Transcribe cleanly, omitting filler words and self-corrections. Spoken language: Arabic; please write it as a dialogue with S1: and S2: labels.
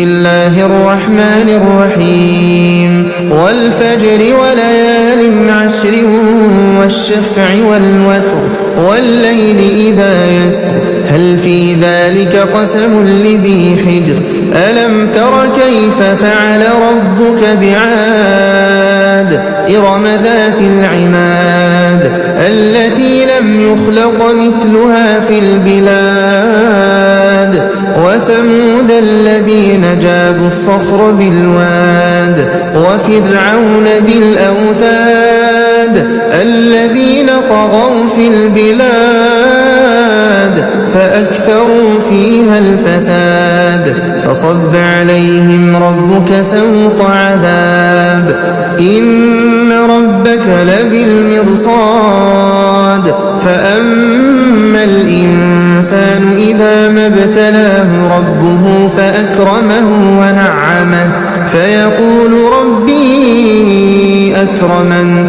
S1: الله الرحمن الرحيم والفجر وليال عشر والشفع والوتر والليل إذا يسر هل في ذلك قسم لذي حجر ألم تر كيف فعل ربك بعاد إرم ذات العماد التي لم يخلق مثلها في البلاد وثمود الذين جابوا الصخر بالواد وفرعون ذي الأوتاد الذين طغوا في البلاد فأكثروا فيها الفساد فصب عليهم ربك سوط عذاب إن ربك لبالمرصاد فأما الإنسان إذا ما ابتلاه ربه فأكرمه ونعمه فيقول ربي أكرمن